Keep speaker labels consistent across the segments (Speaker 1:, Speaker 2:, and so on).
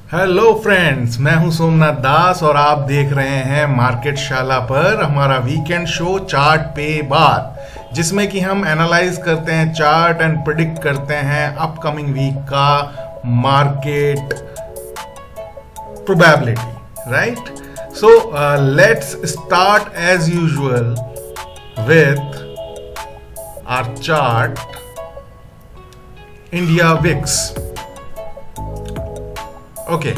Speaker 1: Hello friends, मैं हूं सोमनाथ दास और आप देख रहे हैं मार्केट शाला पर हमारा वीकेंड शो चार्ट पे बात, जिसमें कि हम एनालाइज करते हैं चार्ट एंड प्रिडिक्ट करते हैं अपकमिंग वीक का market probability, right? So let's start as usual with our chart India VIX. Okay,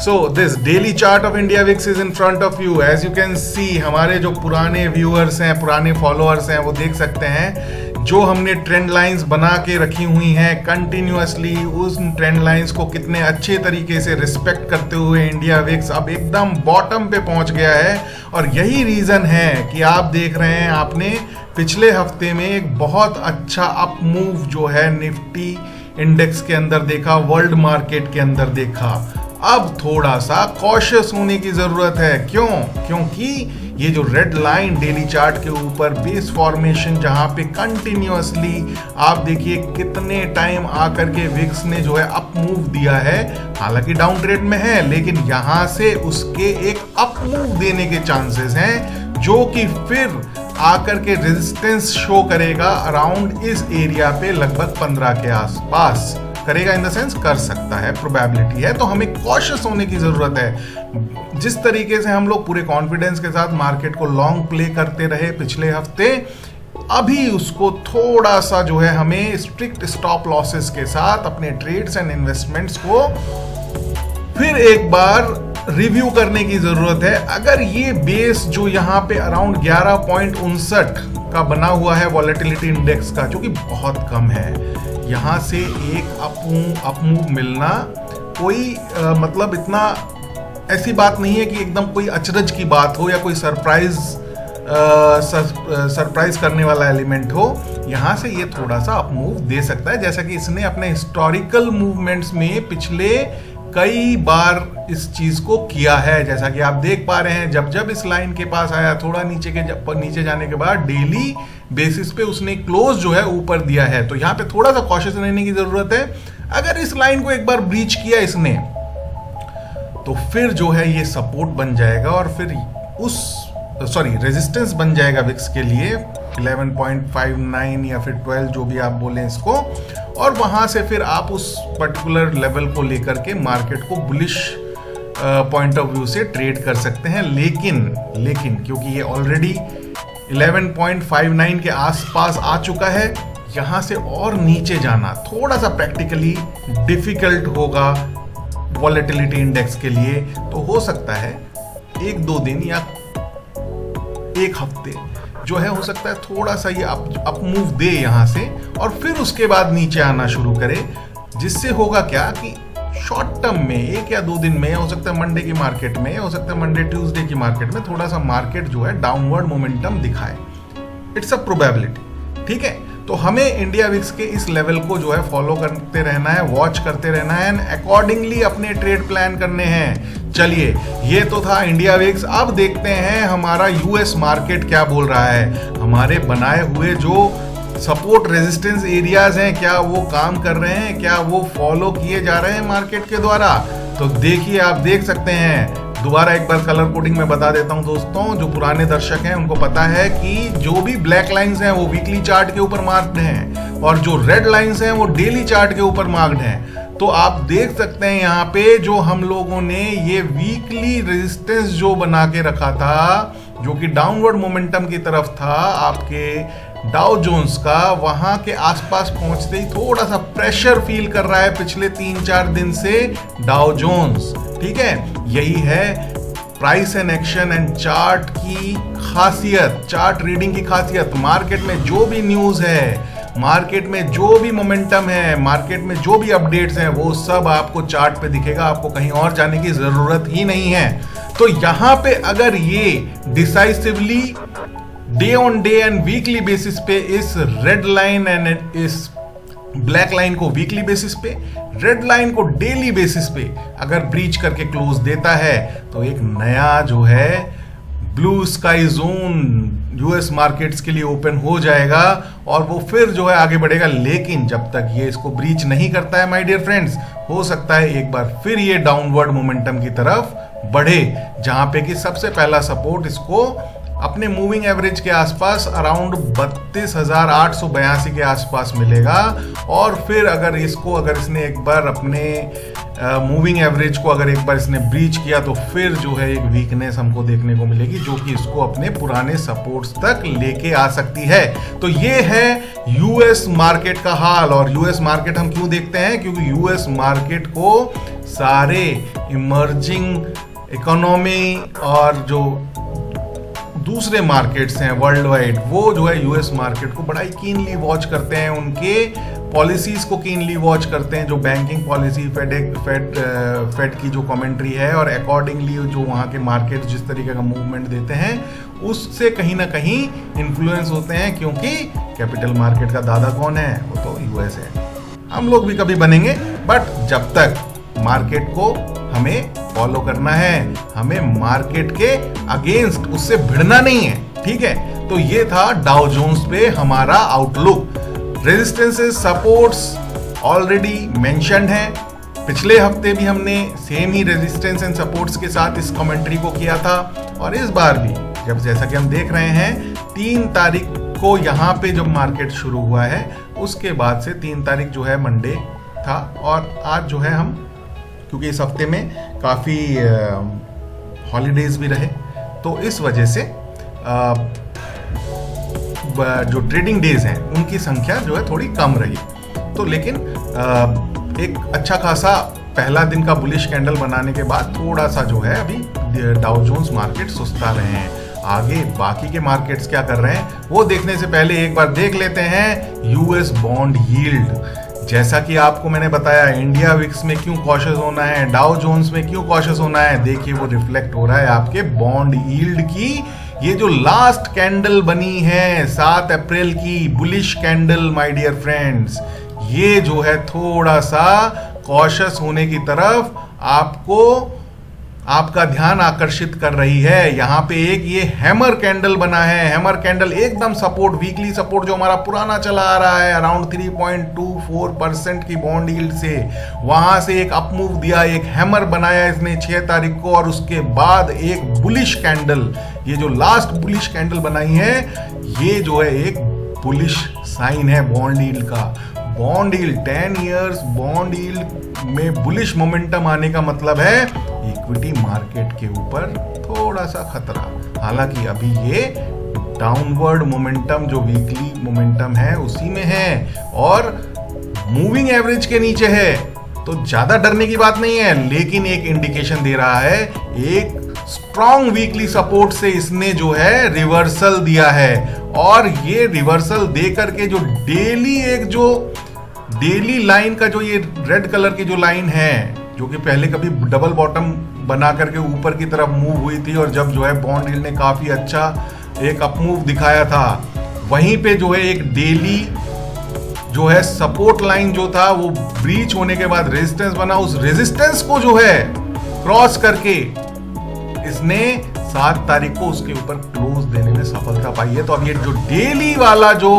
Speaker 1: so this daily chart of India VIX is in front of you. As you can see, हमारे जो पुराने viewers हैं, पुराने followers हैं, वो देख सकते हैं जो हमने ट्रेंड लाइंस बना के रखी हुई हैं कंटिन्यूअसली, उस ट्रेंड लाइंस को कितने अच्छे तरीके से रिस्पेक्ट करते हुए इंडिया विक्स अब एकदम बॉटम पे पहुंच गया है। और यही रीजन है कि आप देख रहे हैं, आपने पिछले हफ्ते में एक बहुत अच्छा अप मूव जो है निफ्टी इंडेक्स के अंदर देखा, वर्ल्ड मार्केट के अंदर देखा। अब थोड़ा सा कॉशियस होने की जरूरत है। क्यों? क्योंकि ये जो रेड लाइन डेली चार्ट के ऊपर बेस फॉर्मेशन, जहां पे कंटिन्यूअसली आप देखिए कितने टाइम आकर के विक्स ने जो है अप मूव दिया है, हालांकि डाउन ट्रेड में है, लेकिन यहां से उसके एक अप मूव देने के चांसेस हैं, जो कि फिर आकर के रेजिस्टेंस शो करेगा अराउंड इस एरिया पे, लगभग 15 के आसपास करेगा, इन द सेंस कर सकता है, प्रोबेबिलिटी है। तो हमें कॉशियस होने की जरूरत है। जिस तरीके से हम लोग पूरे कॉन्फिडेंस के साथ मार्केट को लॉन्ग प्ले करते रहे पिछले हफ्ते, अभी उसको थोड़ा सा जो है हमें स्ट्रिक्ट स्टॉप लॉसेस के साथ अपने ट्रेड्स एंड इन्वेस्टमेंट्स को फिर एक बार रिव्यू करने की जरूरत है। अगर ये बेस जो यहाँ पे अराउंड 11.59 का बना हुआ है वॉलेटिलिटी इंडेक्स का, जो कि बहुत कम है, यहाँ से एक अप मूव मिलना कोई मतलब इतना ऐसी बात नहीं है कि एकदम कोई अचरज की बात हो या कोई सरप्राइज करने वाला एलिमेंट हो। यहाँ से ये थोड़ा सा अप मूव दे सकता है, जैसा कि इसने अपने हिस्टोरिकल मूवमेंट्स में पिछले कई बार इस चीज को किया है। जैसा कि आप देख पा रहे हैं, जब जब इस लाइन के पास आया, थोड़ा नीचे जाने के बाद डेली बेसिस पे उसने क्लोज जो है ऊपर दिया है। तो यहाँ पे थोड़ा सा कॉशियस रहने की जरूरत है। अगर इस लाइन को एक बार ब्रीच किया इसने, तो फिर जो है ये सपोर्ट बन जाएगा और फिर रेजिस्टेंस बन जाएगा विक्स के लिए 11.59 या फिर 12, जो भी आप बोलें इसको, और वहां से फिर आप उस पर्टिकुलर लेवल को लेकर के मार्केट को बुलिश पॉइंट ऑफ व्यू से ट्रेड कर सकते हैं। लेकिन क्योंकि ये ऑलरेडी 11.59 के आसपास आ चुका है, यहां से और नीचे जाना थोड़ा सा प्रैक्टिकली डिफिकल्ट होगा वॉलेटिलिटी इंडेक्स के लिए। तो हो सकता है 1-2 दिन या एक हफ्ते जो है, हो सकता है थोड़ा सा ये अप मूव दे यहाँ से, और फिर उसके बाद नीचे आना शुरू करे, जिससे होगा क्या कि शॉर्ट टर्म में 1 या 2 दिन में, हो सकता है मंडे की मार्केट में, हो सकता है मंडे ट्यूसडे की मार्केट में थोड़ा सा मार्केट जो है डाउनवर्ड मोमेंटम दिखाए। इट्स अ प्रोबेबिलिटी, ठीक है? तो हमें इंडिया विक्स के इस लेवल को जो है फॉलो करते रहना है, वॉच करते रहना है एंड अकॉर्डिंगली अपने ट्रेड प्लान करने हैं। चलिए, ये तो था इंडिया विक्स। अब देखते हैं हमारा यूएस मार्केट क्या बोल रहा है। हमारे बनाए हुए जो सपोर्ट रेजिस्टेंस एरियाज हैं, क्या वो काम कर रहे हैं, क्या वो फॉलो किए जा रहे हैं मार्केट के द्वारा? तो देखिए, आप देख सकते हैं। दोबारा एक बार कलर कोडिंग में बता देता हूं दोस्तों, जो पुराने दर्शक हैं उनको पता है कि जो भी ब्लैक लाइंस हैं वो वीकली चार्ट के ऊपर मार्क्ड हैं, और जो रेड लाइंस हैं वो डेली चार्ट के ऊपर मार्क्ड हैं। तो आप देख सकते हैं यहाँ पे जो हम लोगों ने ये वीकली रेजिस्टेंस जो बना के रखा था, जो कि डाउनवर्ड मोमेंटम की तरफ था आपके डाउ जोन्स का, वहां के आसपास पहुंचते ही थोड़ा सा प्रेशर फील कर रहा है पिछले 3-4 दिन से डाउ जोन्स, ठीक है? यही है price and action and chart की खासियत, चार्ट रीडिंग की खासियत। मार्केट में जो भी न्यूज है, मार्केट में जो भी मोमेंटम है, मार्केट में जो भी अपडेट्स हैं, वो सब आपको चार्ट पे दिखेगा। आपको कहीं और जाने की जरूरत ही नहीं है। तो यहां पे अगर ये decisively day on day and weekly basis पे इस रेड लाइन एंड इस ब्लैक लाइन को वीकली बेसिस पे, रेड लाइन को डेली बेसिस पे अगर ब्रीच करके क्लोज देता है, तो एक नया जो है blue sky zone US markets के लिए ओपन हो जाएगा और वो फिर जो है आगे बढ़ेगा। लेकिन जब तक ये इसको ब्रीच नहीं करता है माय डियर फ्रेंड्स, हो सकता है एक बार फिर ये डाउनवर्ड मोमेंटम की तरफ बढ़े, जहां पे कि सबसे पहला सपोर्ट इसको अपने मूविंग एवरेज के आसपास अराउंड 32,882 के आसपास मिलेगा। और फिर अगर इसने एक बार अपने मूविंग एवरेज को अगर एक बार इसने ब्रीच किया तो फिर जो है एक वीकनेस हमको देखने को मिलेगी, जो कि इसको अपने पुराने सपोर्ट्स तक लेके आ सकती है। तो ये है यूएस मार्केट का हाल। और यूएस मार्केट हम क्यों देखते हैं? क्योंकि यूएस मार्केट को सारे इमर्जिंग इकोनॉमी और जो दूसरे मार्केट्स हैं वर्ल्ड वाइड, वो जो है यूएस मार्केट को बड़ा ही कीनली वॉच करते हैं, उनके पॉलिसीज को कीनली वॉच करते हैं, जो बैंकिंग पॉलिसी फेड की जो कमेंट्री है और अकॉर्डिंगली जो वहाँ के मार्केट जिस तरीके का मूवमेंट देते हैं उससे कहीं ना कहीं इन्फ्लुएंस होते हैं। क्योंकि कैपिटल मार्केट का दादा कौन है? वो तो यूएस है। हम लोग भी कभी बनेंगे, बट जब तक मार्केट को हमें फॉलो करना है, हमें मार्केट के अगेंस्ट उससे भिड़ना नहीं है, ठीक है। तो ये था डाउ जोन्स पे हमारा outlook. Resistances, supports already mentioned है। पिछले हफ्ते भी हमने same he resistance and supports के साथ इस कमेंट्री को किया था, और इस बार भी जब जैसा कि हम देख रहे हैं 3 तारीख को यहाँ पे जब मार्केट शुरू हुआ है, उसके बाद से 3 तारीख जो है मंडे था, और आज जो है हम, क्योंकि इस हफ्ते में काफ़ी हॉलीडेज भी रहे, तो इस वजह से जो ट्रेडिंग डेज हैं उनकी संख्या जो है थोड़ी कम रही। तो लेकिन एक अच्छा खासा पहला दिन का बुलिश कैंडल बनाने के बाद थोड़ा सा जो है अभी डाउ जोन्स मार्केट सुस्ता रहे हैं। आगे बाकी के मार्केट्स क्या कर रहे हैं वो देखने से पहले एक बार देख लेते हैं यूएस बॉन्ड यील्ड। जैसा कि आपको मैंने बताया, इंडिया विक्स में क्यों कॉशियस होना है, डाउ जोन्स में क्यों कॉशियस होना है, देखिए वो रिफ्लेक्ट हो रहा है आपके बॉन्ड यील्ड की। ये जो लास्ट कैंडल बनी है 7 अप्रैल की bullish candle my dear friends, ये जो है थोड़ा सा कॉशियस होने की तरफ आपका ध्यान आकर्षित कर रही है। यहाँ पे एक ये हैमर कैंडल बना है, हैमर कैंडल एकदम सपोर्ट, वीकली सपोर्ट जो हमारा पुराना चला आ रहा है अराउंड 3.24% की बॉन्ड यील्ड से, वहां से एक अपमूव दिया, एक हैमर बनाया इसने 6 तारीख को, और उसके बाद एक बुलिश कैंडल, ये जो लास्ट बुलिश कैंडल बनाई है ये जो है एक बुलिश साइन है बॉन्ड यील्ड का। Bond yield 10 years bond yield में बुलिश मोमेंटम आने का मतलब है इक्विटी मार्केट के ऊपर थोड़ा सा खतरा। हालांकि अभी ये डाउनवर्ड मोमेंटम जो वीकली मोमेंटम है उसी में है और मूविंग एवरेज के नीचे है, तो ज्यादा डरने की बात नहीं है, लेकिन एक इंडिकेशन दे रहा है, एक स्ट्रॉन्ग वीकली सपोर्ट से इसने जो है रिवर्सल दिया है, और ये रिवर्सल दे करके जो डेली लाइन का जो ये रेड कलर की जो लाइन है, जो कि पहले कभी डबल बॉटम बना करके ऊपर की तरफ मूव हुई थी, और जब जो है बॉन्ड यील्ड ने काफी अच्छा एक अपमूव दिखाया था, वहीं पे जो है एक डेली जो है सपोर्ट लाइन जो था वो ब्रीच होने के बाद रेजिस्टेंस बना, उस रेजिस्टेंस को जो है क्रॉस करके इसने 7 तारीख को उसके ऊपर क्लोज देने में सफलता पाई है। तो अब ये जो डेली वाला जो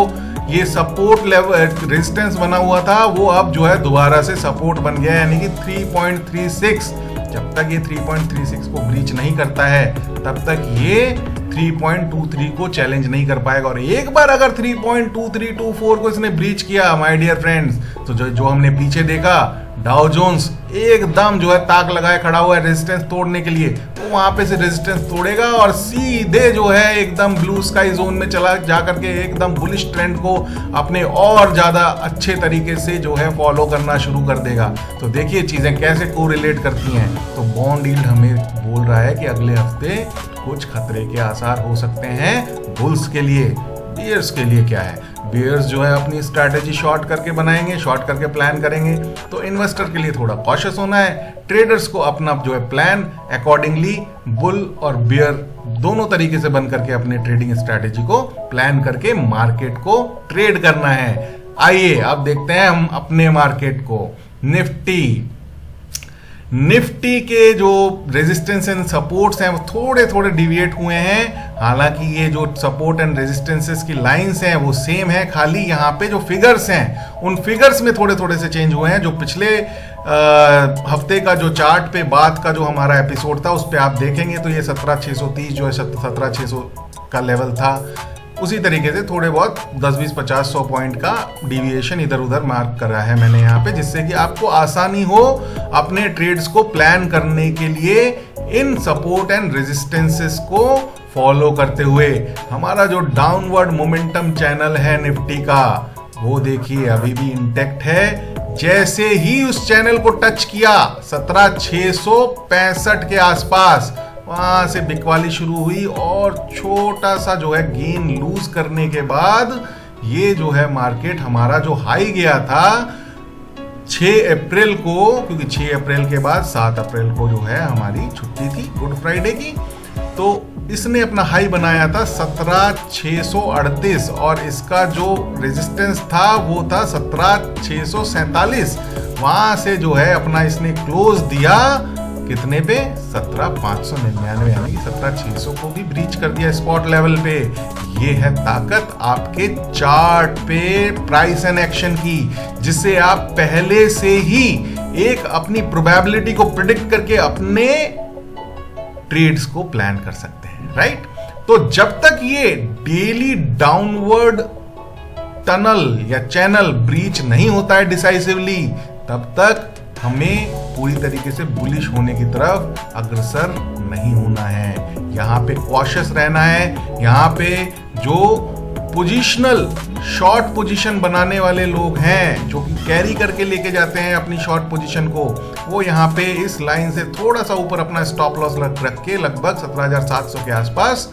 Speaker 1: ये सपोर्ट लेवल रेजिस्टेंस बना हुआ था वो अब जो है दोबारा से सपोर्ट बन गया है, यानी कि 3.36। जब तक ये 3.36 को ब्रीच नहीं करता है तब तक ये 3.23 को चैलेंज नहीं कर पाएगा, और एक बार अगर 3.2324 को इसने ब्रीच किया माय डियर फ्रेंड्स, तो जो हमने पीछे देखा डाउ जोन्स एकदम जो है ताक लगाए खड़ा हुआ है रेजिस्टेंस तोड़ने के लिए, तो वहां पे से रेजिस्टेंस तोड़ेगा और सीधे जो है एकदम ब्लू स्काई जोन में चला जा करके एकदम बुलिश ट्रेंड को अपने और ज्यादा अच्छे तरीके से जो है फॉलो करना शुरू कर देगा। तो देखिए चीजें कैसे कोरिलेट करती हैं। तो बॉन्ड यील्ड हमें बोल रहा है कि अगले हफ्ते कुछ खतरे के आसार हो सकते हैं बुल्स के लिए। बियर्स के लिए क्या है, बियर्स जो है अपनी स्ट्रैटेजी शॉर्ट करके बनाएंगे, शॉर्ट करके प्लान करेंगे, तो इन्वेस्टर के लिए थोड़ा कॉशियस होना है। ट्रेडर्स को अपना जो है प्लान अकॉर्डिंगली बुल और बियर दोनों तरीके से बन करके अपने ट्रेडिंग स्ट्रैटेजी को प्लान करके मार्केट को ट्रेड करना है। आइए अब देखते हैं हम अपने मार्केट को। निफ्टी के जो रेजिस्टेंस एंड सपोर्ट्स हैं वो थोड़े थोड़े डिविएट हुए हैं। हालांकि ये जो सपोर्ट एंड रेजिस्टेंसेस की लाइंस हैं वो सेम है, खाली यहाँ पे जो फिगर्स हैं उन फिगर्स में थोड़े थोड़े से चेंज हुए हैं। जो पिछले हफ्ते का जो चार्ट पे बात का जो हमारा एपिसोड था उस पर आप देखेंगे तो ये 17,630 जो है 17,600 का लेवल था, उसी तरीके से थोड़े बहुत 10, 20, 50, 100 पॉइंट का डिविएशन इधर उधर मार्क करा है मैंने यहाँ पे, जिससे कि आपको आसानी हो अपने ट्रेड्स को प्लान करने के लिए इन सपोर्ट एंड रेजिस्टेंसेस को फॉलो करते हुए। हमारा जो डाउनवर्ड मोमेंटम चैनल है निफ्टी का वो देखिए अभी भी इंटैक्ट है। जैसे ही उस चैनल को टच किया 17,665 के आसपास, वहां से बिकवाली शुरू हुई और छोटा सा जो है गेन लूज करने के बाद ये जो है मार्केट हमारा जो हाई गया था 6 अप्रैल को, क्योंकि 6 अप्रैल के बाद 7 अप्रैल को जो है हमारी छुट्टी थी गुड फ्राइडे की, तो इसने अपना हाई बनाया था 17,638 और इसका जो रेजिस्टेंस था वो था 17,647। वहां से जो है अपना इसने क्लोज दिया कितने पे, 17,599, यानी कि 17,600 को भी ब्रीच कर दिया स्पॉट लेवल पे। ये है ताकत आपके चार्ट पे प्राइस एंड एक्शन की, जिससे आप पहले से ही एक अपनी प्रोबेबिलिटी को प्रिडिक्ट करके अपने ट्रेड्स को प्लान कर सकते हैं, राइट। तो जब तक ये डेली डाउनवर्ड टनल या चैनल ब्रीच नहीं होता है डिसाइसिवली, तब तक हमें पूरी तरीके से बुलिश होने की तरफ अग्रसर नहीं होना है। यहाँ पे कॉशियस रहना है। यहाँ पे जो पोजिशनल शॉर्ट पोजीशन बनाने वाले लोग हैं जो कि कैरी करके लेके जाते हैं अपनी शॉर्ट पोजीशन को, वो यहाँ पे इस लाइन से थोड़ा सा ऊपर अपना स्टॉप लॉस रख के लगभग 17,700 के आसपास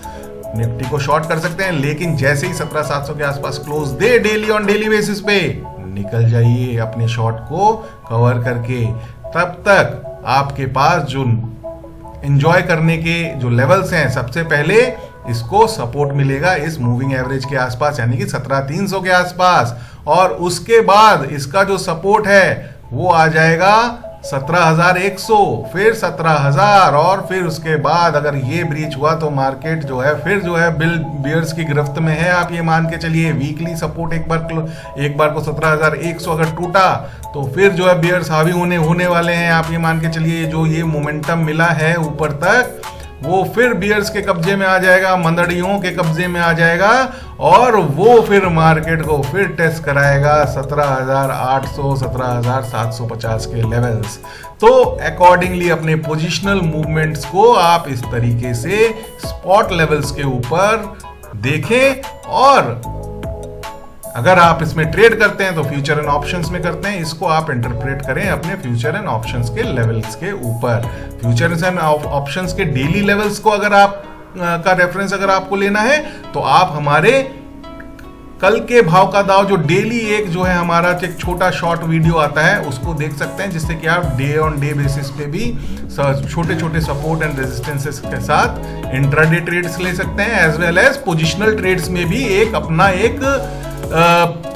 Speaker 1: निफ्टी को शॉर्ट कर सकते हैं। लेकिन जैसे ही 17,700 के आसपास close they daily on daily basis पे, निकल जाइए अपने शॉर्ट को कवर करके। तब तक आपके पास जो एंजॉय करने के जो लेवल्स हैं, सबसे पहले इसको सपोर्ट मिलेगा इस मूविंग एवरेज के आसपास, यानी कि 17,300 के आसपास, और उसके बाद इसका जो सपोर्ट है वो आ जाएगा 17,100, फिर 17,000, और फिर उसके बाद अगर ये ब्रीच हुआ तो मार्केट जो है फिर जो है बियर्स की गिरफ्त में है। आप ये मान के चलिए वीकली सपोर्ट एक बार को 17,100 अगर टूटा तो फिर जो है बियर्स हावी होने वाले हैं। आप ये मान के चलिए जो ये मोमेंटम मिला है ऊपर तक वो फिर बियर्स के कब्जे में आ जाएगा, मंदड़ियों के कब्जे में आ जाएगा, और वो फिर मार्केट को फिर टेस्ट कराएगा 17,800 17,750 के लेवल्स। तो अकॉर्डिंगली अपने पोजिशनल मूवमेंट्स को आप इस तरीके से स्पॉट लेवल्स के ऊपर देखें, और अगर आप इसमें ट्रेड करते हैं तो फ्यूचर एंड ऑप्शंस में करते हैं, इसको आप इंटरप्रेट करें अपने फ्यूचर एंड ऑप्शंस के लेवल्स के ऊपर। फ्यूचर्स एंड ऑप्शंस के डेली लेवल्स को अगर आप का रेफरेंस अगर आपको लेना है तो आप हमारे कल के भाव का दाव जो डेली एक जो है हमारा एक छोटा शॉर्ट वीडियो आता है उसको देख सकते हैं, जिससे कि आप डे ऑन डे बेसिस पे भी छोटे छोटे सपोर्ट एंड रेजिस्टेंसेस के साथ इंट्राडे ट्रेड्स ले सकते हैं, as well as positional trades में भी एक अपना एक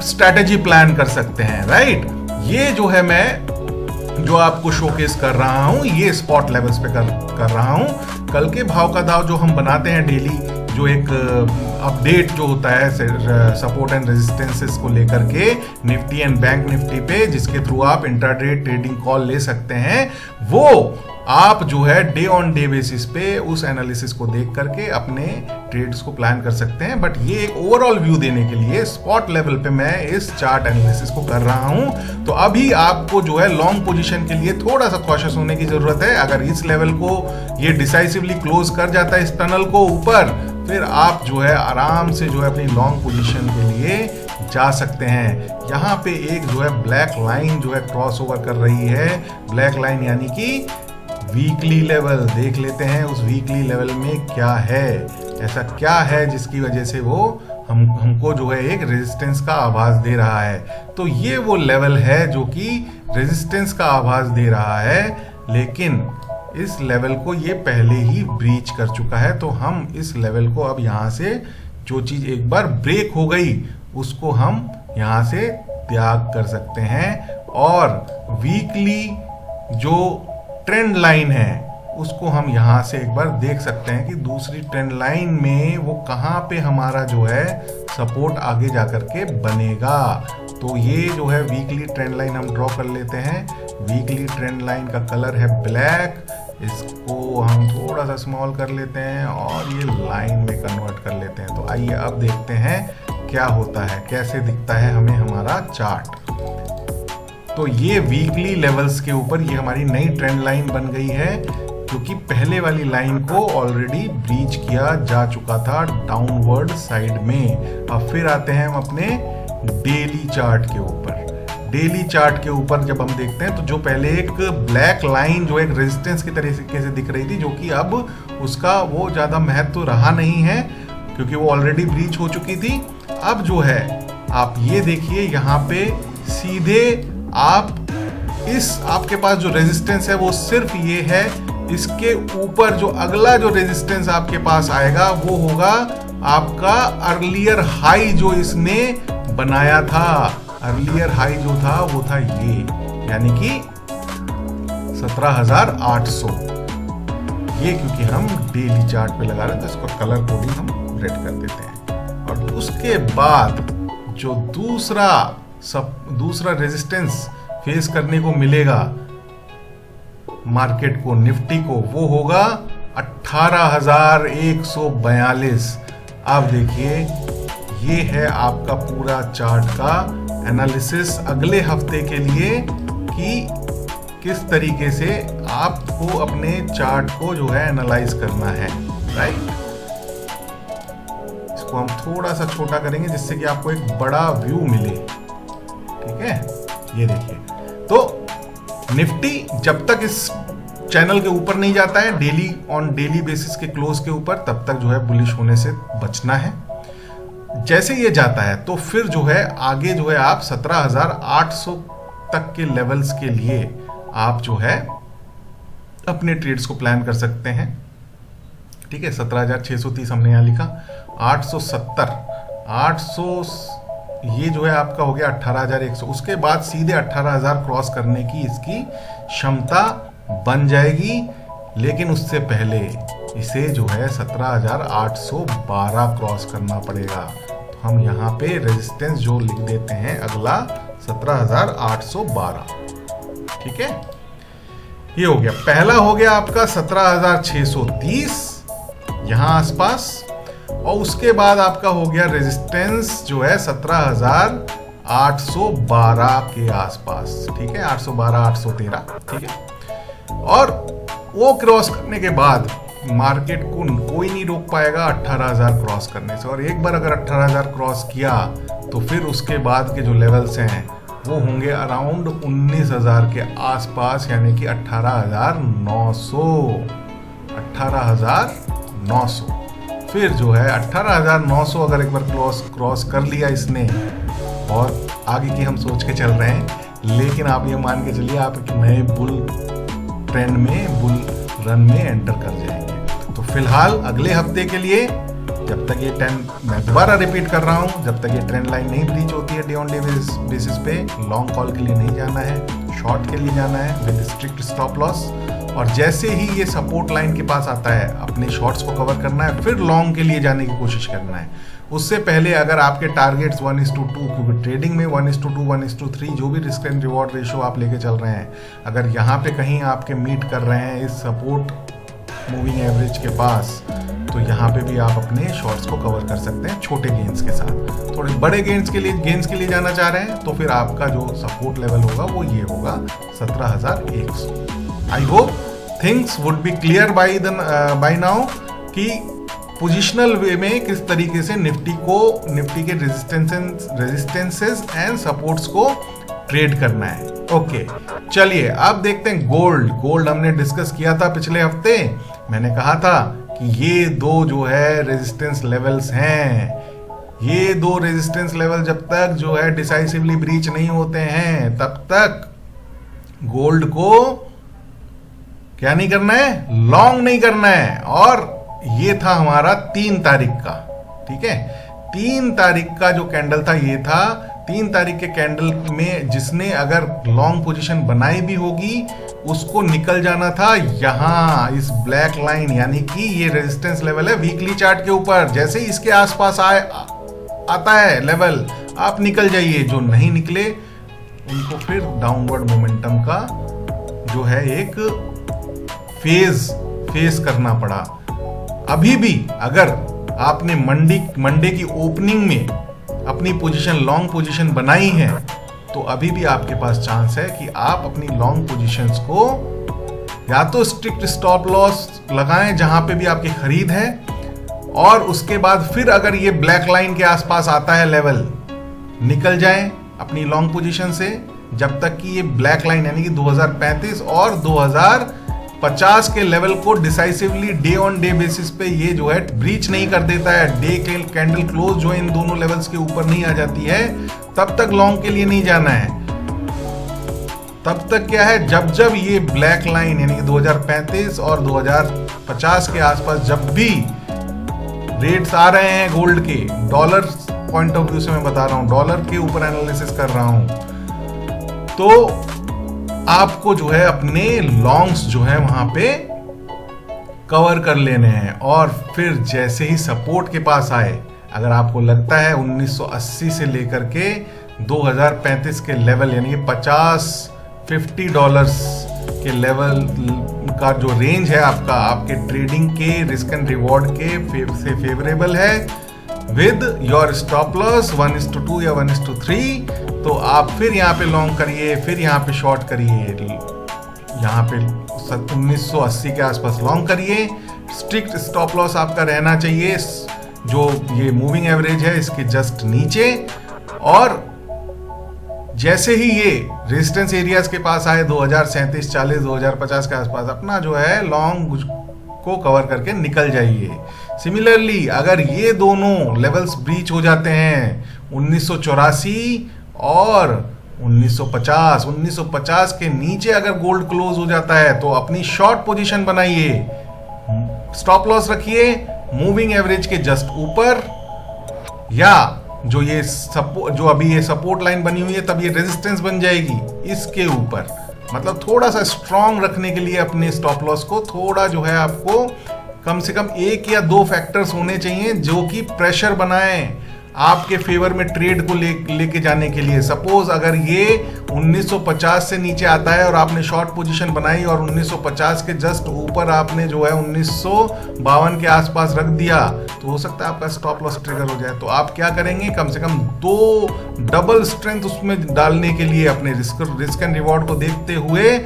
Speaker 1: स्ट्रैटेजी प्लान कर सकते हैं, राइट। ये जो है मैं जो आपको शोकेस कर रहा हूं ये स्पॉट लेवल्स पे कर रहा हूं। कल के भाव का दाव जो हम बनाते हैं डेली, जो एक अपडेट जो होता है सपोर्ट एंड रेजिस्टेंसेस को लेकर के निफ्टी एंड बैंक निफ्टी पे, जिसके थ्रू आप इंट्राडे ट्रेडिंग कॉल ले सकते हैं, वो आप जो है डे ऑन डे बेसिस पे उस एनालिसिस को देख करके अपने ट्रेड्स को प्लान कर सकते हैं। बट ये एक ओवरऑल व्यू देने के लिए स्पॉट लेवल पे मैं इस चार्ट एनालिसिस को कर रहा हूं। तो अभी आपको जो है लॉन्ग पोजीशन के लिए थोड़ा सा कॉशियस होने की जरूरत है। अगर इस लेवल को ये डिसाइसिवली क्लोज कर जाता है इस टनल को ऊपर, फिर आप जो है आराम से जो है अपनी लॉन्ग पोजीशन के लिए जा सकते हैं। यहाँ पे एक जो है ब्लैक लाइन जो है क्रॉस ओवर कर रही है, ब्लैक लाइन यानी कि वीकली लेवल। देख लेते हैं उस वीकली लेवल में क्या है, ऐसा क्या है जिसकी वजह से वो हमको जो है एक रेजिस्टेंस का आभास दे रहा है। तो ये वो लेवल है जो कि रेजिस्टेंस का आभास दे रहा है, लेकिन इस लेवल को ये पहले ही ब्रीच कर चुका है। तो हम इस लेवल को अब यहाँ से जो चीज़ एक बार ब्रेक हो गई उसको हम यहाँ से त्याग कर सकते हैं, और वीकली जो ट्रेंड लाइन है उसको हम यहाँ से एक बार देख सकते हैं कि दूसरी ट्रेंड लाइन में वो कहाँ पे हमारा जो है सपोर्ट आगे जाकर के बनेगा। तो ये जो है वीकली ट्रेंड लाइन हम ड्रॉ कर लेते हैं। वीकली ट्रेंड लाइन का कलर है ब्लैक, इसको हम थोड़ा सा स्मॉल कर लेते हैं और ये लाइन में कन्वर्ट कर लेते हैं। तो आइए अब देखते हैं क्या होता है, कैसे दिखता है हमें हमारा चार्ट। तो ये वीकली लेवल्स के ऊपर ये हमारी नई ट्रेंड लाइन बन गई है, क्योंकि पहले वाली लाइन को ऑलरेडी ब्रीच किया जा चुका था डाउनवर्ड साइड में। अब फिर आते हैं हम अपने डेली चार्ट के ऊपर। डेली चार्ट के ऊपर जब हम देखते हैं तो जो पहले एक ब्लैक लाइन जो एक रेजिस्टेंस की तरीके से दिख रही थी, जो कि अब उसका वो ज़्यादा महत्व रहा नहीं है क्योंकि वो ऑलरेडी ब्रीच हो चुकी थी। अब जो है आप ये देखिए यहाँ पे सीधे आप आपके पास जो रेजिस्टेंस है वो सिर्फ ये है। इसके ऊपर जो अगला जो रेजिस्टेंस आपके पास आएगा वो होगा आपका अर्लियर हाई जो इसने बनाया था। अर्लियर हाई जो था वो था ये, यानी कि 17,800। ये क्योंकि हम डेली चार्ट पे लगा रहे हैं तो इसको कलर कोडिंग हम रेड कर देते हैं। और उसके बाद जो दूसरा रेजिस्टेंस फेस करने को मिलेगा मार्केट को, निफ्टी को, वो होगा 18,142। अब देखिए ये है आपका पूरा चार्ट का एनालिसिस अगले हफ्ते के लिए कि किस तरीके से आपको अपने चार्ट को जो है एनालाइज करना है, राइट। इसको हम थोड़ा सा छोटा करेंगे जिससे कि आपको एक बड़ा व्यू मिले, ठीक है। ये देखिए, तो निफ्टी जब तक इस चैनल के ऊपर नहीं जाता है डेली बेसिस के क्लोज के ऊपर, तब तक जो है बुलिश होने से बचना है। जैसे ये जाता है तो फिर जो है आगे जो है आप 17,800 तक के लेवल्स के लिए आप जो है अपने ट्रेड्स को प्लान कर सकते हैं, ठीक है। 17,630 हमने यहाँ लिखा, 870, 800 ये जो है आपका हो गया 18,100। उसके बाद सीधे 18,000 क्रॉस करने की इसकी क्षमता बन जाएगी, लेकिन उससे पहले इसे जो है 17,812 क्रॉस करना पड़ेगा। तो हम यहाँ पे रेजिस्टेंस जो लिख देते हैं अगला 17,812, ठीक है। ये हो गया, पहला हो गया आपका 17,630 यहाँ आसपास, और उसके बाद आपका हो गया रेजिस्टेंस जो है 17,812 के आसपास, ठीक है। 812, 813, ठीक है। और वो क्रॉस करने के बाद मार्केट को कोई नहीं रोक पाएगा 18,000 क्रॉस करने से। और एक बार अगर 18,000 क्रॉस किया तो फिर उसके बाद के जो लेवल्स हैं वो होंगे अराउंड 19,000 के आसपास, यानी कि 18,900। 18,900 फिर जो है 18,900 अगर एक बार क्रॉस कर लिया इसने, और आगे की हम सोच के चल रहे हैं, लेकिन आप ये मान के चलिए आप एक नए बुल ट्रेंड में, बुल रन में एंटर कर जाएंगे। तो फिलहाल अगले हफ्ते के लिए, जब तक ये मैं दोबारा रिपीट कर रहा हूँ, जब तक ये ट्रेंड लाइन नहीं ब्रीच होती है डे ऑन डे बेसिस पे, लॉन्ग कॉल के लिए नहीं जाना है, शॉर्ट के लिए जाना है विद स्ट्रिक्ट स्टॉप लॉस। और जैसे ही ये सपोर्ट लाइन के पास आता है अपने शॉर्ट्स को कवर करना है, फिर लॉन्ग के लिए जाने की कोशिश करना है। उससे पहले अगर आपके टारगेट्स 1:2, क्योंकि ट्रेडिंग में 1:2, 1:3 जो भी रिस्क एंड रिवॉर्ड रेशियो आप लेके चल रहे हैं, अगर यहाँ पे कहीं आपके मीट कर रहे हैं इस सपोर्ट मूविंग एवरेज के पास, तो यहाँ पे भी आप अपने शॉर्ट्स को कवर कर सकते हैं छोटे गेंस के साथ। थोड़े बड़े गेंस के लिए जाना चाह रहे हैं तो फिर आपका जो सपोर्ट लेवल होगा वो ये होगा 17,100। I hope things would be clear by now कि पोजिशनल वे में किस तरीके से निफ्टी के रेजिस्टेंसेस एंड सपोर्ट्स को ट्रेड करना है। ओके, चलिए अब देखते हैं गोल्ड हमने डिस्कस किया था पिछले हफ्ते। मैंने कहा था कि ये दो जो है रेजिस्टेंस लेवल्स हैं, ये दो रेजिस्टेंस लेवल जब तक जो है डिसाइसिवली ब्रीच नहीं होते हैं तब तक गोल्ड को क्या नहीं करना है, लॉन्ग नहीं करना है। और ये था हमारा 3 तारीख का, ठीक है। 3 तारीख का जो कैंडल था ये था। 3 तारीख के कैंडल में जिसने अगर लॉन्ग पोजीशन बनाई भी होगी उसको निकल जाना था यहाँ इस ब्लैक लाइन, यानी कि ये रेजिस्टेंस लेवल है वीकली चार्ट के ऊपर। जैसे ही इसके आसपास आता है लेवल, आप निकल जाइए। जो नहीं निकले उनको फिर डाउनवर्ड मोमेंटम का जो है एक फेस करना पड़ा। अभी भी अगर आपने मंडे की ओपनिंग में अपनी पोजीशन लॉन्ग पोजीशन बनाई है, तो अभी भी आपके पास चांस है कि आप अपनी लॉन्ग पोजीशंस को या तो स्ट्रिक्ट स्टॉप लॉस लगाएं जहां पे भी आपकी खरीद है, और उसके बाद फिर अगर ये ब्लैक लाइन के आसपास आता है लेवल, निकल जाएं अपनी लॉन्ग पोजीशन से, जब तक कि ये ब्लैक लाइन यानी कि 2035 और 2050 के लेवल को decisively day on day basis पे ये जो है ब्रीच नहीं कर देता है, डे कैंडल क्लोज जो इन दोनों लेवल्स के ऊपर नहीं आ जाती है, तब तक लॉन्ग के लिए नहीं जाना है। तब तक क्या है, जब ये ब्लैक लाइन यानी कि 2035 और 2050 के आसपास जब भी रेट्स आ रहे हैं गोल्ड के, डॉलर पॉइंट ऑफ व्यू से मैं बता रहा हूं, डॉलर के ऊपर एनालिसिस कर रहा हूं, तो आपको जो है अपने लॉन्ग्स जो है वहां पे कवर कर लेने हैं। और फिर जैसे ही सपोर्ट के पास आए, अगर आपको लगता है 1980 से लेकर के 2035 के लेवल यानी कि $50 के लेवल का जो रेंज है आपका, आपके ट्रेडिंग के रिस्क एंड रिवॉर्ड के से फेवरेबल है, विद योर स्टॉप लॉस 1:2 या 1:3, तो आप फिर यहाँ पे लॉन्ग करिए, फिर यहाँ पे शॉर्ट करिए। यहाँ पे 1980 के आसपास लॉन्ग करिए। स्ट्रिक्ट स्टॉप लॉस आपका रहना चाहिए जो ये मूविंग एवरेज है इसके जस्ट नीचे, और जैसे ही ये रेजिस्टेंस एरियाज के पास आए 2037, 40, 2050 के आसपास, अपना जो है लॉन्ग को कवर करके निकल जाइए। सिमिलरली अगर ये दोनों लेवल्स ब्रीच हो जाते हैं 1984 और 1950 के नीचे अगर गोल्ड क्लोज हो जाता है, तो अपनी शॉर्ट पोजीशन बनाइए, स्टॉप लॉस रखिए मूविंग एवरेज के जस्ट ऊपर, या जो अभी ये सपोर्ट लाइन बनी हुई है तब ये रेजिस्टेंस बन जाएगी इसके ऊपर। मतलब थोड़ा सा स्ट्रांग रखने के लिए अपने स्टॉप लॉस को थोड़ा जो है आपको कम से कम 1 या 2 फैक्टर्स होने चाहिए जो कि प्रेशर बनाएं आपके फेवर में ट्रेड को लेके जाने के लिए। सपोज अगर ये 1950 से नीचे आता है और आपने शॉर्ट पोजीशन बनाई और 1950 के जस्ट ऊपर आपने जो है 1952 के आसपास रख दिया, तो हो सकता है आपका स्टॉप लॉस ट्रिगर हो जाए। तो आप क्या करेंगे, कम से कम 2 डबल स्ट्रेंथ उसमें डालने के लिए अपने रिस्क एंड रिवॉर्ड को देखते हुए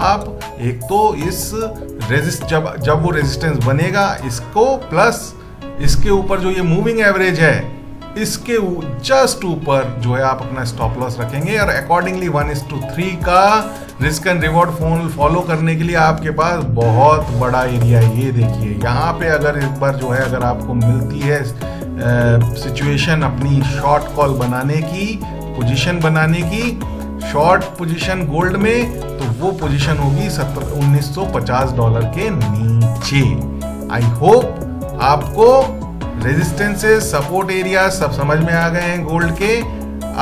Speaker 1: आप एक तो इस जब वो रेजिस्टेंस बनेगा इसको, प्लस इसके ऊपर जो ये मूविंग एवरेज है इसके जस्ट ऊपर जो है आप अपना स्टॉप लॉस रखेंगे, और अकॉर्डिंगली 1:3 का रिस्क एंड रिवॉर्ड फॉलो करने के लिए आपके पास बहुत बड़ा एरिया है। ये देखिए यहाँ पे अगर एक बार जो है अगर आपको मिलती है सिचुएशन अपनी शॉर्ट कॉल बनाने की, पोजीशन बनाने की, शॉर्ट पोजीशन गोल्ड में, तो वो पोजीशन होगी $1950 के नीचे। आई होप आपको रेजिस्टेंसेस, सपोर्ट एरिया सब समझ में आ गए हैं गोल्ड के।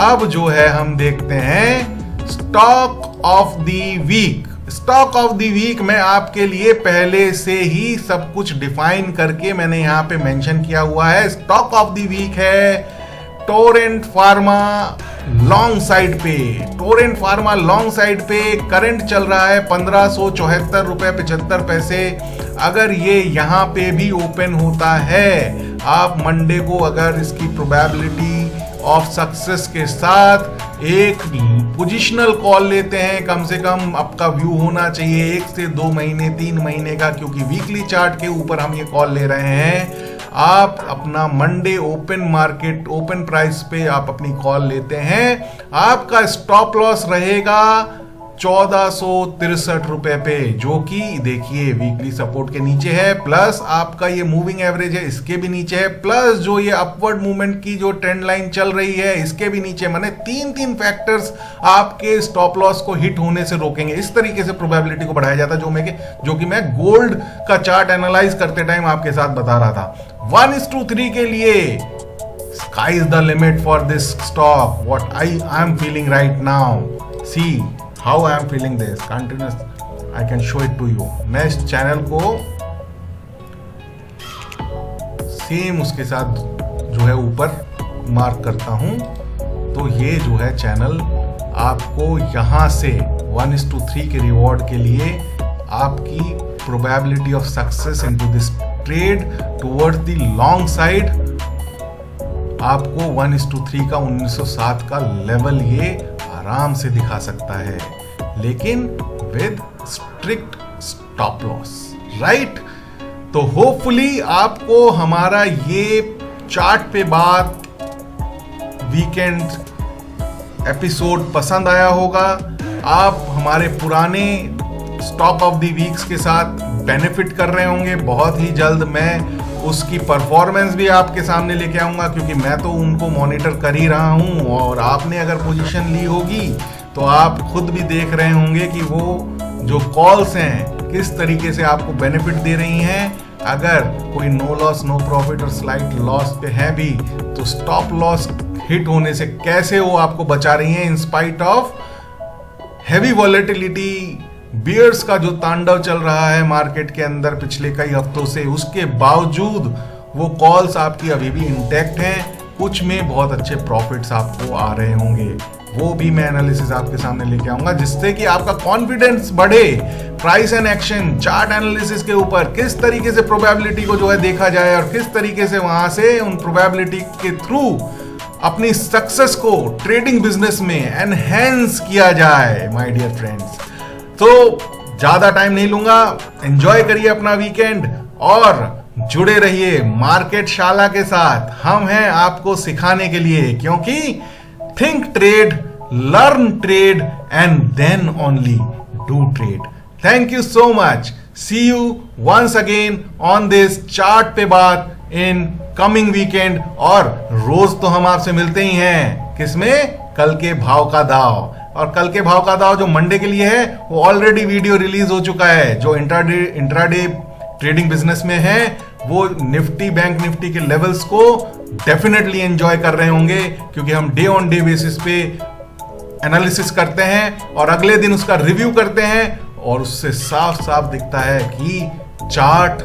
Speaker 1: अब जो है हम देखते हैं stock of the week. Stock of the week में आपके लिए पहले से ही सब कुछ डिफाइन करके मैंने यहाँ पे मेंशन किया हुआ है। स्टॉक ऑफ द वीक है टोरेंट फार्मा लॉन्ग साइड पे। टोरेंट फार्मा लॉन्ग साइड पे करंट चल रहा है ₹1574.75। अगर ये यहाँ पे भी ओपन होता है, आप मंडे को अगर इसकी प्रोबेबिलिटी ऑफ सक्सेस के साथ एक पोजिशनल कॉल लेते हैं, कम से कम आपका व्यू होना चाहिए 1 से 2 महीने 3 महीने का, क्योंकि वीकली चार्ट के ऊपर हम ये कॉल ले रहे हैं। आप अपना मंडे ओपन प्राइस पे आप अपनी कॉल लेते हैं, आपका स्टॉप लॉस रहेगा ₹1463 पे, जो कि देखिए वीकली सपोर्ट के नीचे है, प्लस आपका ये मूविंग एवरेज है इसके भी नीचे है, प्लस जो ये अपवर्ड मूवमेंट की जो ट्रेंड लाइन चल रही है इसके भी नीचे। माने 3 फैक्टर्स आपके स्टॉप लॉस को हिट होने से रोकेंगे। इस तरीके से प्रोबेबिलिटी को बढ़ाया जाता है, जो कि मैं गोल्ड का चार्ट एनालाइज करते टाइम आपके साथ बता रहा था। 1:3 के लिए sky is the limit for this stock. What I am feeling right now. See how I am feeling this continuous I can show it to you. मैं इस चैनल को सेम उसके साथ जो है ऊपर मार्क करता हूं, तो ये जो है चैनल आपको यहां से 1:3 के रिवॉर्ड के लिए आपकी probability of success into this trade towards the long side आपको 1:3 का 1907 का लेवल ये आराम से दिखा सकता है, लेकिन with strict stop loss, right. तो होपफुली आपको हमारा ये चार्ट पे बात वीकेंड एपिसोड पसंद आया होगा। आप हमारे पुराने स्टॉक ऑफ द वीक्स के साथ बेनिफिट कर रहे होंगे। बहुत ही जल्द मैं उसकी परफॉर्मेंस भी आपके सामने लेके आऊंगा, क्योंकि मैं तो उनको मॉनिटर कर ही रहा हूं, और आपने अगर पोजीशन ली होगी तो आप खुद भी देख रहे होंगे कि वो जो कॉल्स हैं किस तरीके से आपको बेनिफिट दे रही हैं। अगर कोई नो लॉस नो प्रॉफिट और स्लाइट लॉस पे है भी, तो स्टॉप लॉस हिट होने से कैसे वो आपको बचा रही हैं in spite of heavy volatility, bears का जो तांडव चल रहा है मार्केट के अंदर पिछले कई हफ्तों से, उसके बावजूद वो कॉल्स आपकी अभी भी इंटैक्ट हैं। कुछ में बहुत अच्छे प्रॉफिट्स आपको आ रहे होंगे, वो भी मैं एनालिसिस आपके सामने लेके आऊंगा, जिससे कि आपका कॉन्फिडेंस बढ़े। Price and action chart analysis के ऊपर किस तरीके से प्रोबेबिलिटी को जो है देखा जाए, और किस तरीके से वहां से उन प्रोबेबिलिटी के थ्रू अपनी सक्सेस को ट्रेडिंग बिजनेस में एनहेंस किया जाए। माय डियर फ्रेंड्स, तो ज्यादा टाइम नहीं लूंगा, एंजॉय करिए अपना वीकेंड और जुड़े रहिए मार्केट शाला के साथ। हम हैं आपको सिखाने के लिए, क्योंकि think trade, learn trade and then only do trade. Thank you so much. See you once again on this chart पे बात इन कमिंग वीकेंड। और रोज तो हम आपसे मिलते ही हैं, किसमें? कल के भाव का दाव। और कल के भाव का दाव जो मंडे के लिए है, वो ऑलरेडी वीडियो रिलीज हो चुका है। जो इंट्राडे ट्रेडिंग बिजनेस में है, वो निफ्टी, बैंक निफ्टी के लेवल्स को डेफिनेटली एंजॉय कर रहे होंगे, क्योंकि हम डे ऑन डे बेसिस पे एनालिसिस करते हैं और अगले दिन उसका रिव्यू करते हैं, और उससे साफ साफ दिखता है कि चार्ट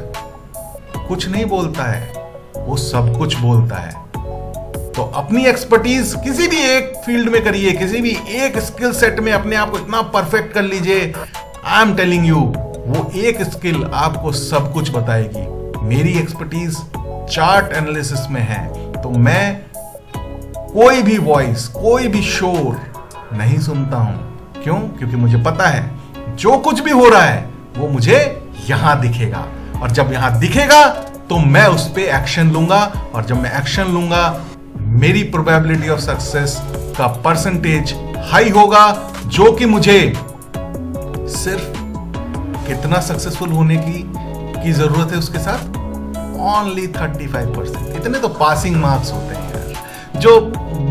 Speaker 1: कुछ नहीं बोलता है, वो सब कुछ बोलता है। तो अपनी एक्सपर्टीज किसी भी एक फील्ड में करिए, किसी भी एक स्किल सेट में अपने आप को इतना परफेक्ट कर लीजिए। आई एम टेलिंग यू, वो एक स्किल आपको सब कुछ बताएगी। मेरी एक्सपर्टीज चार्ट एनालिसिस में है, तो मैं कोई भी वॉइस, कोई भी शोर नहीं सुनता हूं। क्यों? क्योंकि मुझे पता है जो कुछ भी हो रहा है वो मुझे यहां दिखेगा, और जब यहां दिखेगा तो मैं उस पर एक्शन लूंगा, और जब मैं एक्शन लूंगा मेरी प्रोबेबिलिटी ऑफ सक्सेस का परसेंटेज हाई होगा, जो कि मुझे सिर्फ कितना सक्सेसफुल होने की जरूरत है उसके साथ? ओनली 35%। इतने तो पासिंग मार्क्स होते हैं यार। जो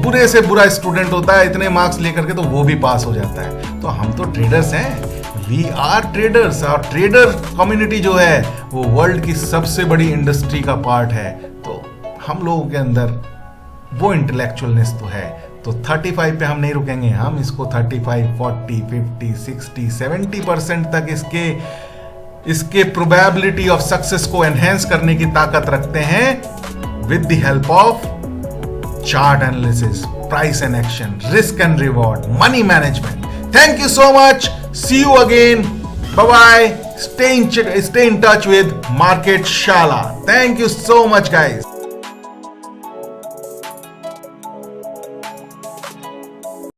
Speaker 1: बुरे से बुरा स्टूडेंट होता है, इतने मार्क्स लेकर के तो वो भी पास हो जाता है। तो हम तो ट्रेडर्स हैं, वी आर ट्रेडर्स, और ट्रेडर कम्युनिटी जो है वो वर्ल्ड की सबसे बड़ी इंडस्ट्री का पार्ट है। तो हम लोगों के अंदर वो इंटेलेक्चुअलनेस तो है। तो 35 पे हम नहीं रुकेंगे, हम इसको 35, 40, 50, 60, 70% तक इसके प्रोबेबिलिटी ऑफ सक्सेस को एनहेंस करने की ताकत रखते हैं with the help of chart analysis, price and action, risk and reward, money management. Thank you so much. See you again. Bye bye. Stay in touch with Market Shala. Thank you so much, guys.